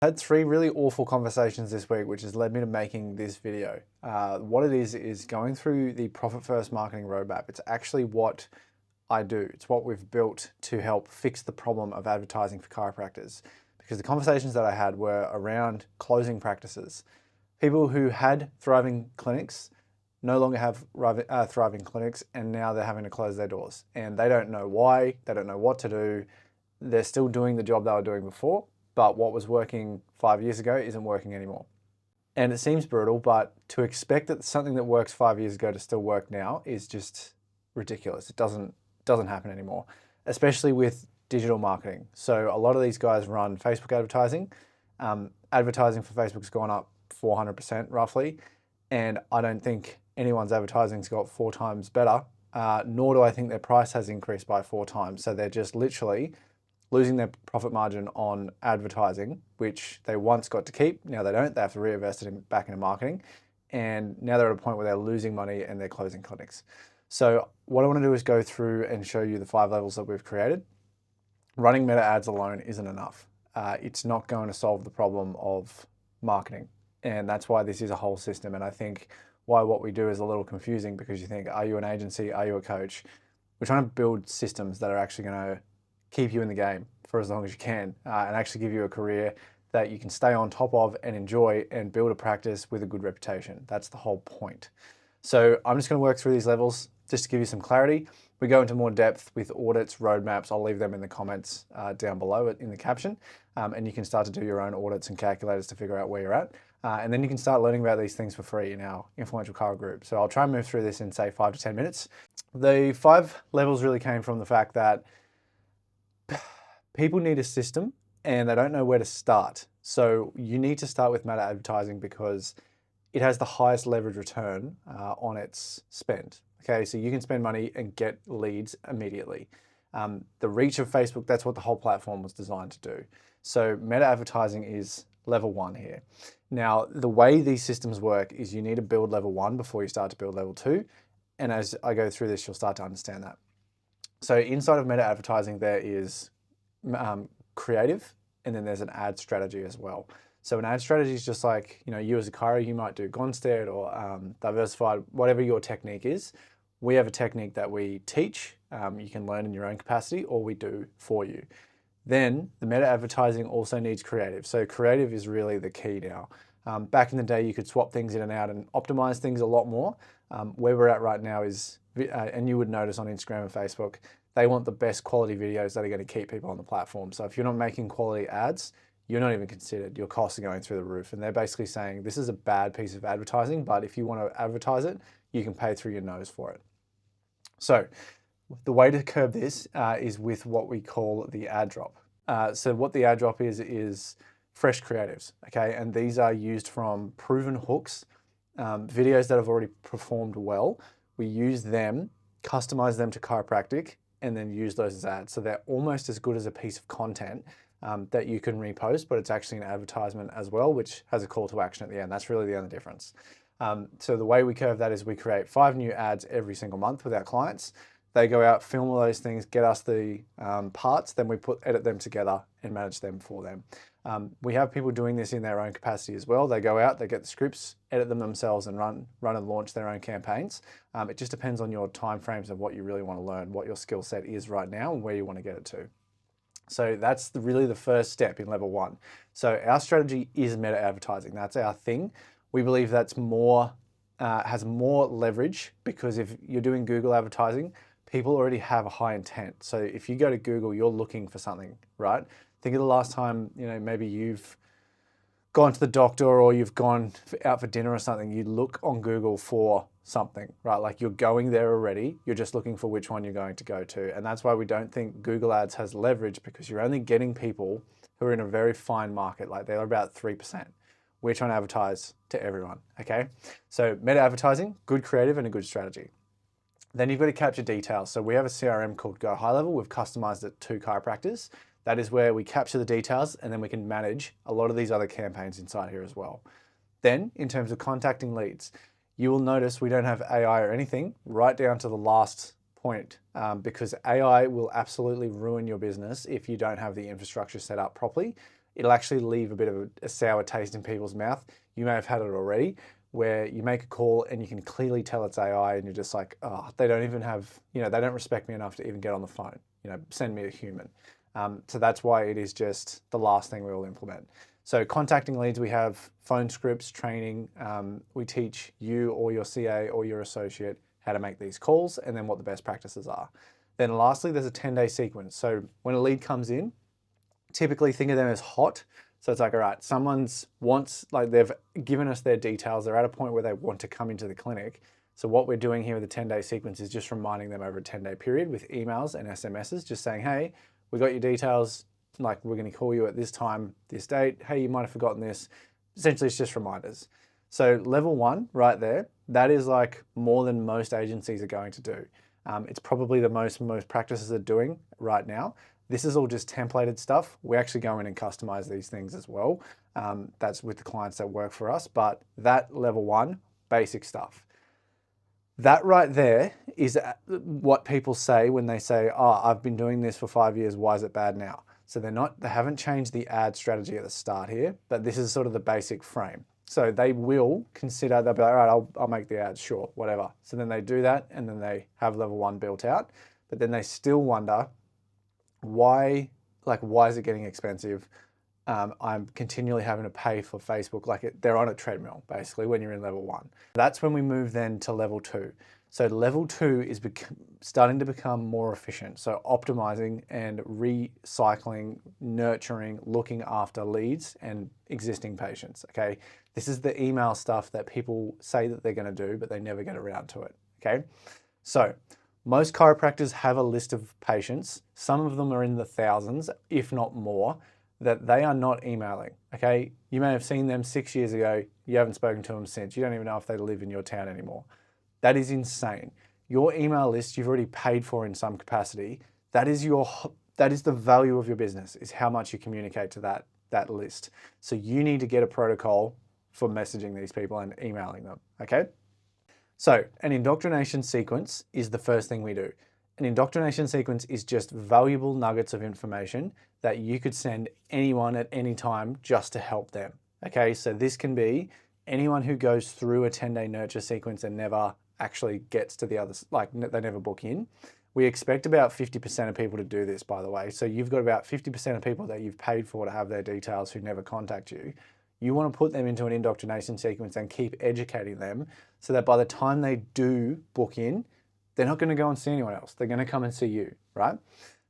I had three really awful conversations this week, which has led me to making this video. What it is going through the Profit First marketing roadmap. It's actually what I do. It's what we've built to help fix the problem of advertising for chiropractors. Because the conversations that I had were around closing practices. People who had thriving clinics no longer have thriving clinics, and now they're having to close their doors. And they don't know why, they don't know what to do. They're still doing the job they were doing before, but what was working 5 years ago isn't working anymore. And it seems brutal, but to expect that something that works 5 years ago to still work now is just ridiculous. It doesn't happen anymore, especially with digital marketing. So a lot of these guys run Facebook advertising. Advertising for Facebook's gone up 400% roughly, and I don't think anyone's advertising's got 4 times better, nor do I think their price has increased by 4 times. So they're just literally losing their profit margin on advertising, which they once got to keep. Now they don't. They have to reinvest it back into marketing. And now they're at a point where they're losing money and they're closing clinics. So what I want to do is go through and show you the 5 levels that we've created. Running meta ads alone isn't enough. It's not going to solve the problem of marketing. And that's why this is a whole system. And I think why what we do is a little confusing, because you think, are you an agency? Are you a coach? We're trying to build systems that are actually going to keep you in the game for as long as you can, and actually give you a career that you can stay on top of and enjoy and build a practice with a good reputation. That's the whole point. So I'm just going to work through these levels just to give you some clarity. We go into more depth with audits, roadmaps. I'll leave them in the comments down below in the caption, and you can start to do your own audits and calculators to figure out where you're at. And then you can start learning about these things for free in our Influential Chiro group. So I'll try and move through this in say 5 to 10 minutes. The 5 levels really came from the fact that people need a system and they don't know where to start. So you need to start with meta advertising because it has the highest leverage return on its spend. Okay, so you can spend money and get leads immediately. The reach of Facebook, that's what the whole platform was designed to do. So meta advertising is level 1 here. Now, the way these systems work is you need to build level 1 before you start to build level 2. And as I go through this, you'll start to understand that. So inside of meta advertising, there is creative, and then there's an ad strategy as well. So an ad strategy is just like, you as a chiro, you might do Gonstead or diversified, whatever your technique is. We have a technique that we teach. You can learn in your own capacity, or we do for you. Then the meta advertising also needs creative. So creative is really the key now. Back in the day, you could swap things in and out and optimize things a lot more. Where we're at right now is, and you would notice on Instagram and Facebook, they want the best quality videos that are going to keep people on the platform. So if you're not making quality ads, you're not even considered. Your costs are going through the roof. And they're basically saying, this is a bad piece of advertising, but if you want to advertise it, you can pay through your nose for it. So the way to curb this is with what we call the ad drop. So what the ad drop is fresh creatives, okay? And these are used from proven hooks, videos that have already performed well. We use them, customize them to chiropractic, and then use those as ads. So they're almost as good as a piece of content that you can repost, but it's actually an advertisement as well, which has a call to action at the end. That's really the only difference. So the way we curve that is we create 5 new ads every single month with our clients. They go out, film all those things, get us the parts, then we edit them together and manage them for them. We have people doing this in their own capacity as well. They go out, they get the scripts, edit them themselves, and run and launch their own campaigns. It just depends on your timeframes of what you really want to learn, what your skill set is right now, and where you want to get it to. So that's really the first step in level 1. So our strategy is meta advertising. That's our thing. We believe that's has more leverage, because if you're doing Google advertising, people already have a high intent. So if you go to Google, you're looking for something, right? Think of the last time, maybe you've gone to the doctor or you've gone out for dinner or something, you look on Google for something, right? Like you're going there already, you're just looking for which one you're going to go to. And that's why we don't think Google Ads has leverage, because you're only getting people who are in a very fine market, like they're about 3%. We're trying to advertise to everyone, okay? So meta advertising, good creative and a good strategy. Then you've got to capture details. So we have a CRM called Go High Level. We've customized it to chiropractors. That is where we capture the details, and then we can manage a lot of these other campaigns inside here as well. Then in terms of contacting leads, you will notice we don't have AI or anything right down to the last point, because AI will absolutely ruin your business if you don't have the infrastructure set up properly. it'll actually leave a bit of a sour taste in people's mouth. You may have had it already, where you make a call and you can clearly tell it's AI and you're just like, oh, they don't even have, they don't respect me enough to even get on the phone. Send me a human. So that's why it is just the last thing we will implement. So contacting leads, we have phone scripts, training. We teach you or your CA or your associate how to make these calls and then what the best practices are. Then lastly, there's a 10-day sequence. So when a lead comes in, typically think of them as hot. So it's like, all right, they've given us their details. They're at a point where they want to come into the clinic. So what we're doing here with the 10-day sequence is just reminding them over a 10-day period with emails and SMSs, just saying, hey, we got your details. Like, we're going to call you at this time, this date. Hey, you might have forgotten this. Essentially, it's just reminders. So level 1 right there, that is like more than most agencies are going to do. It's probably the most practices are doing right now. This is all just templated stuff. We actually go in and customize these things as well. That's with the clients that work for us, but that level 1, basic stuff. That right there is what people say when they say, oh, I've been doing this for 5 years, why is it bad now? So they haven't changed the ad strategy at the start here, but this is sort of the basic frame. So they will consider, they'll be like, all right, I'll make the ads, sure, whatever. So then they do that and then they have level 1 built out, but then they still wonder, why is it getting expensive? I'm continually having to pay for Facebook. They're on a treadmill, basically, when you're in level 1. That's when we move then to level 2. So level 2 is starting to become more efficient. So optimizing and recycling, nurturing, looking after leads and existing patients, okay? This is the email stuff that people say that they're gonna do, but they never get around to it, okay? So most chiropractors have a list of patients. Some of them are in the thousands, if not more, that they are not emailing, okay? You may have seen them 6 years ago. You haven't spoken to them since. You don't even know if they live in your town anymore. That is insane. Your email list, you've already paid for in some capacity. That is the value of your business, is how much you communicate to that list. So you need to get a protocol for messaging these people and emailing them, okay? So an indoctrination sequence is the first thing we do. An indoctrination sequence is just valuable nuggets of information that you could send anyone at any time just to help them. Okay, so this can be anyone who goes through a 10-day nurture sequence and never actually gets to the others, they never book in. We expect about 50% of people to do this, by the way. So you've got about 50% of people that you've paid for to have their details who never contact you. You want to put them into an indoctrination sequence and keep educating them so that by the time they do book in, they're not going to go and see anyone else. They're going to come and see you, right?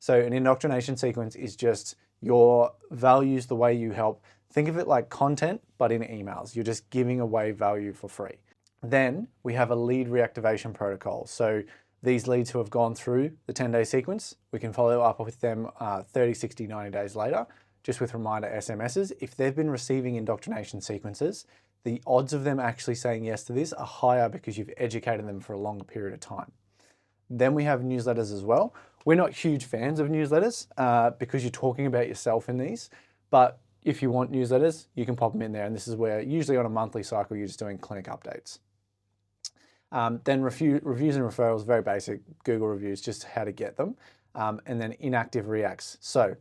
So an indoctrination sequence is just your values, the way you help. Think of it like content, but in emails. You're just giving away value for free. Then we have a lead reactivation protocol. So these leads who have gone through the 10-day sequence, we can follow up with them 30, 60, 90 days later, just with reminder SMSs. If they've been receiving indoctrination sequences, the odds of them actually saying yes to this are higher because you've educated them for a longer period of time. Then we have newsletters as well. We're not huge fans of newsletters because you're talking about yourself in these, but if you want newsletters, you can pop them in there. And this is where usually on a monthly cycle, you're just doing clinic updates. Then reviews and referrals, very basic, Google reviews, just how to get them. And then inactive reacts. So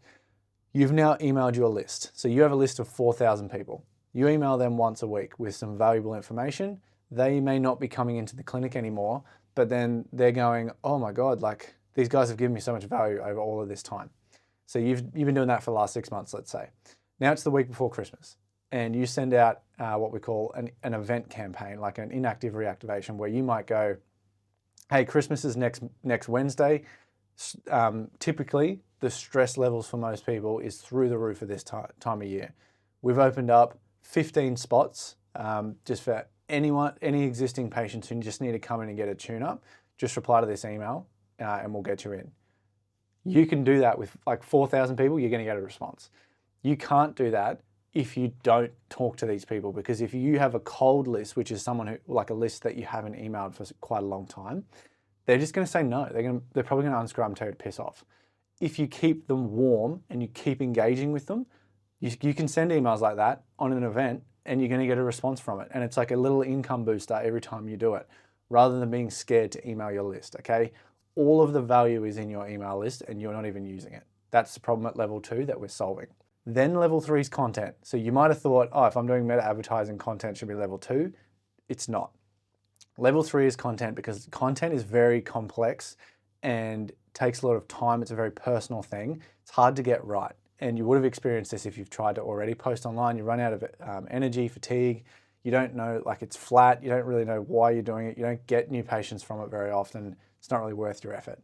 you've now emailed your list. So you have a list of 4,000 people. You email them once a week with some valuable information. They may not be coming into the clinic anymore, but then they're going, oh my God, these guys have given me so much value over all of this time. So you've been doing that for the last 6 months, let's say. Now it's the week before Christmas and you send out what we call an event campaign, like an inactive reactivation, where you might go, hey, Christmas is next Wednesday. Typically the stress levels for most people is through the roof at this time of year. We've opened up 15 spots just for any existing patients who just need to come in and get a tune-up. Just reply to this email and we'll get you in. You can do that with 4,000 people, you're gonna get a response. You can't do that if you don't talk to these people, because if you have a cold list, which is someone who, a list that you haven't emailed for quite a long time, they're just gonna say no. They're probably gonna unsubscribe and tell you to piss off. If you keep them warm and you keep engaging with them, you can send emails like that on an event and you're gonna get a response from it. And it's like a little income booster every time you do it, rather than being scared to email your list, okay? All of the value is in your email list and you're not even using it. That's the problem at level 2 that we're solving. Then level 3 is content. So you might have thought, oh, if I'm doing meta advertising, content should be level 2. It's not. Level 3 is content because content is very complex and takes a lot of time. It's a very personal thing. It's hard to get right. And you would have experienced this if you've tried to already post online. You run out of energy, fatigue. You don't know, like it's flat. You don't really know why you're doing it. You don't get new patients from it very often. It's not really worth your effort.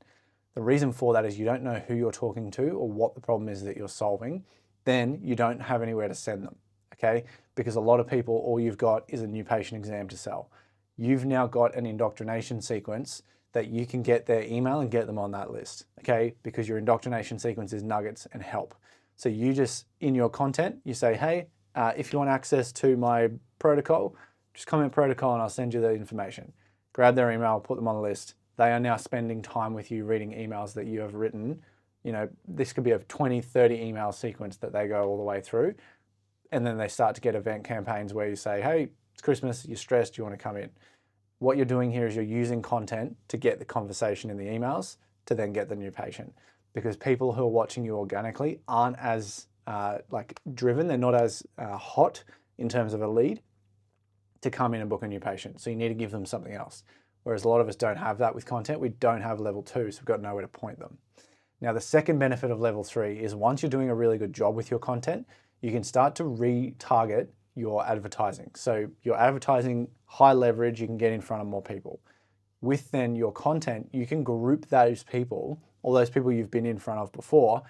The reason for that is you don't know who you're talking to or what the problem is that you're solving. Then you don't have anywhere to send them, okay? Because a lot of people, all you've got is a new patient exam to sell. You've now got an indoctrination sequence that you can get their email and get them on that list, okay? Because your indoctrination sequence is nuggets and help. So you just, in your content, you say, hey, if you want access to my protocol, just comment protocol and I'll send you the information. Grab their email, put them on the list. They are now spending time with you reading emails that you have written. You know, this could be a 20, 30 email sequence that they go all the way through. And then they start to get event campaigns where you say, hey, it's Christmas, you're stressed, you want to come in. What you're doing here is you're using content to get the conversation in the emails to then get the new patient. Because people who are watching you organically aren't as driven, they're not as hot in terms of a lead to come in and book a new patient. So you need to give them something else. Whereas a lot of us don't have that with content. We don't have level 2, so we've got nowhere to point them. Now, the second benefit of level 3 is once you're doing a really good job with your content, you can start to retarget your advertising. So your advertising, high leverage, you can get in front of more people. With then your content, you can group those people, all those people you've been in front of before,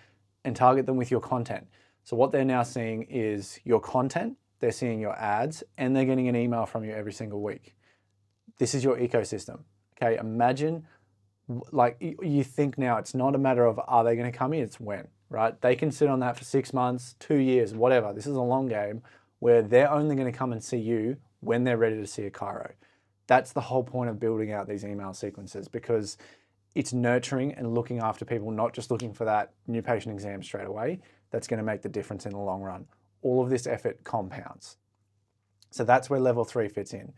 and target them with your content. So what they're now seeing is your content, they're seeing your ads, and they're getting an email from you every single week. This is your ecosystem, okay? Imagine, like you think now, it's not a matter of are they gonna come in, it's when, right? They can sit on that for 6 months, 2 years, whatever. This is a long game where they're only gonna come and see you when they're ready to see a chiro. That's the whole point of building out these email sequences, because it's nurturing and looking after people, not just looking for that new patient exam straight away. That's gonna make the difference in the long run. All of this effort compounds. So that's where level 3 fits in.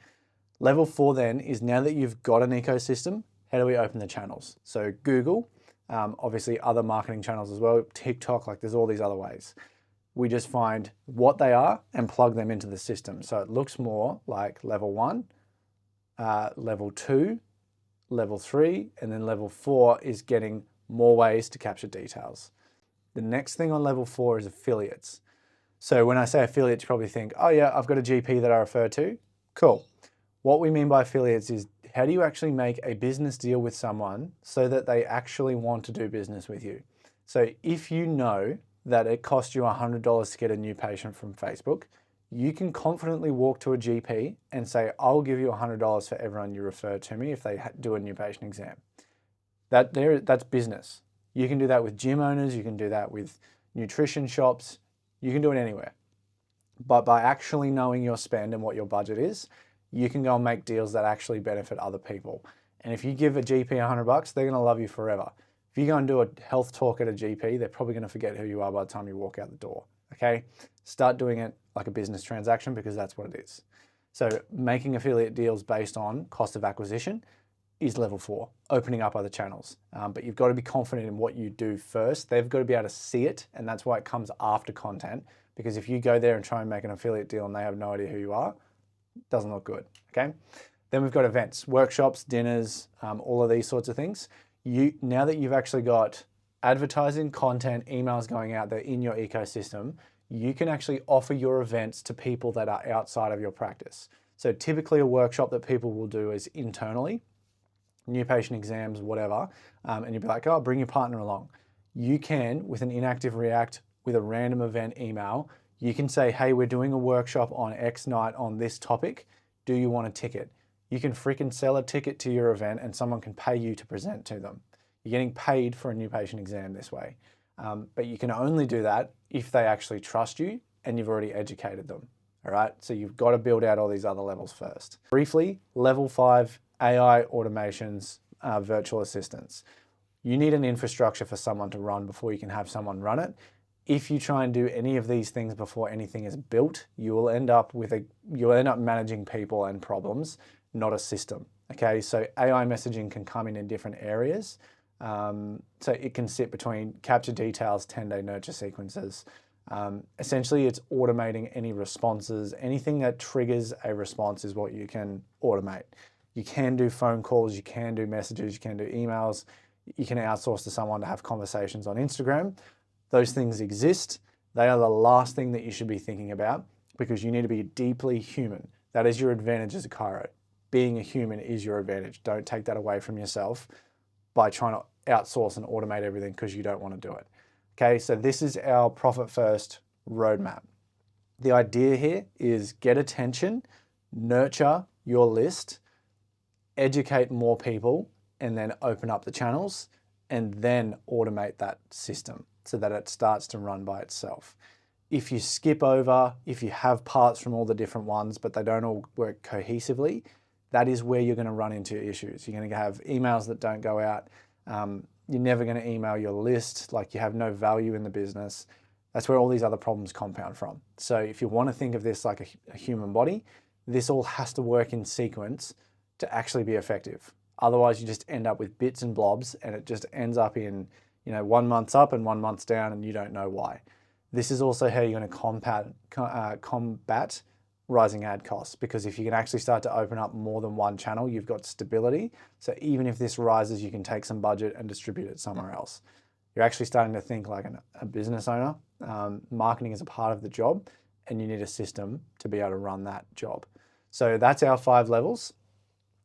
Level 4 then is now that you've got an ecosystem, how do we open the channels? So Google, obviously other marketing channels as well, TikTok, like there's all these other ways. We just find what they are and plug them into the system. So it looks more like level 1, level 2, level 3, and then level 4 is getting more ways to capture details. The next thing on level 4 is affiliates. So when I say affiliates, you probably think, oh yeah, I've got a GP that I refer to. Cool. What we mean by affiliates is how do you actually make a business deal with someone so that they actually want to do business with you? So if you know that it costs you $100 to get a new patient from Facebook, you can confidently walk to a GP and say, I'll give you $100 for everyone you refer to me if they do a new patient exam. That's business. You can do that with gym owners, you can do that with nutrition shops, you can do it anywhere. But by actually knowing your spend and what your budget is, you can go and make deals that actually benefit other people. And if you give a GP $100, they're gonna love you forever. If you go and do a health talk at a GP, they're probably gonna forget who you are by the time you walk out the door, okay? Start doing it like a business transaction because that's what it is. So making affiliate deals based on cost of acquisition is level 4, opening up other channels. But you've got to be confident in what you do first. They've got to be able to see it, and that's why it comes after content, because if you go there and try and make an affiliate deal and they have no idea who you are, it doesn't look good, okay? Then we've got events, workshops, dinners, all of these sorts of things. Now that you've actually got advertising, content, emails going out there in your ecosystem, you can actually offer your events to people that are outside of your practice. So typically a workshop that people will do is internally, new patient exams, whatever, and you'd be like, oh, bring your partner along. You can, with an inactive React, with a random event email, you can say, hey, we're doing a workshop on X night on this topic. Do you want a ticket? You can freaking sell a ticket to your event and someone can pay you to present to them. You're getting paid for a new patient exam this way. But you can only do that if they actually trust you and you've already educated them, all right? So you've got to build out all these other levels first. Briefly, level 5, AI automations, virtual assistants. You need an infrastructure for someone to run before you can have someone run it. If you try and do any of these things before anything is built, you'll end up managing people and problems, not a system, okay? So AI messaging can come in different areas. So it can sit between capture details, 10-day nurture sequences, Essentially, it's automating any responses. Anything that triggers a response is what you can automate. You can do phone calls, you can do messages, you can do emails, you can outsource to someone to have conversations on Instagram. Those things exist. They are the last thing that you should be thinking about because you need to be deeply human. That is your advantage as a chiro. Being a human is your advantage. Don't take that away from yourself by trying to outsource and automate everything because you don't want to do it. Okay, so this is our profit first roadmap. The idea here is get attention, nurture your list, educate more people, and then open up the channels and then automate that system so that it starts to run by itself. If you skip over, if you have parts from all the different ones, but they don't all work cohesively, that is where you're going to run into issues. You're going to have emails that don't go out. You're never going to email your list, like you have no value in the business. That's where all these other problems compound from. So if you want to think of this like a human body, this all has to work in sequence to actually be effective. Otherwise, you just end up with bits and blobs and it just ends up in, 1 month's up and 1 month's down and you don't know why. This is also how you're going to combat rising ad costs, because if you can actually start to open up more than one channel, you've got stability. So even if this rises, you can take some budget and distribute it somewhere else. You're actually starting to think like a business owner. Marketing is a part of the job and you need a system to be able to run that job. So that's our 5 levels.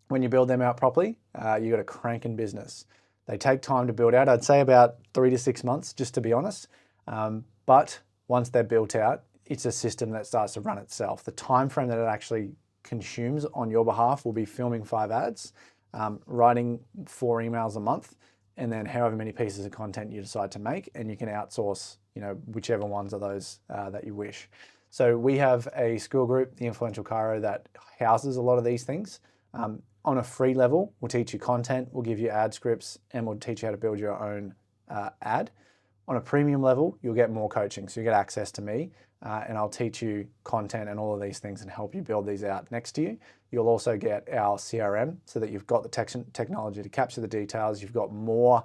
When you build them out properly, you got a cranking business. They take time to build out. I'd say about 3 to 6 months, just to be honest. But once they're built out, it's a system that starts to run itself. The time frame that it actually consumes on your behalf will be filming 5 ads, writing 4 emails a month, and then however many pieces of content you decide to make, and you can outsource, whichever ones of those that you wish. So we have a school group, the Influential Chiro, that houses a lot of these things. On a free level, we'll teach you content, we'll give you ad scripts, and we'll teach you how to build your own ad. On a premium level, you'll get more coaching. So you get access to me and I'll teach you content and all of these things and help you build these out next to you. You'll also get our CRM so that you've got the technology to capture the details. You've got more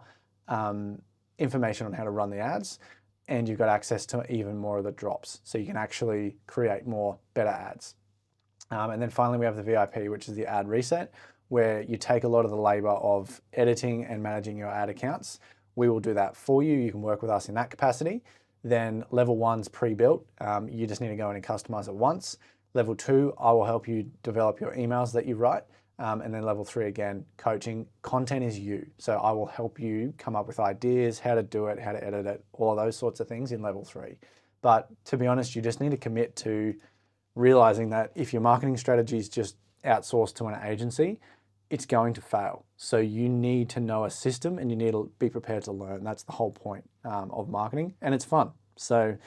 information on how to run the ads, and you've got access to even more of the drops. So you can actually create more better ads. And then finally, we have the VIP, which is the ad reset, where you take a lot of the labor of editing and managing your ad accounts. We will do that for you. You can work with us in that capacity. Then level 1's pre-built. You just need to go in and customize it once. Level 2, I will help you develop your emails that you write. And then level 3, again, coaching. Content is you. So I will help you come up with ideas, how to do it, how to edit it, all of those sorts of things in level 3. But to be honest, you just need to commit to realizing that if your marketing strategy is just outsourced to an agency, it's going to fail. So you need to know a system and you need to be prepared to learn. That's the whole point of marketing, and it's fun. So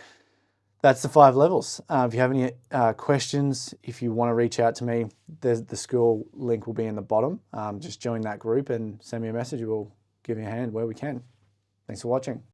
that's the 5 levels. If you have any questions, if you want to reach out to me, the school link will be in the bottom. Just join that group and send me a message. We'll give you a hand where we can. Thanks for watching.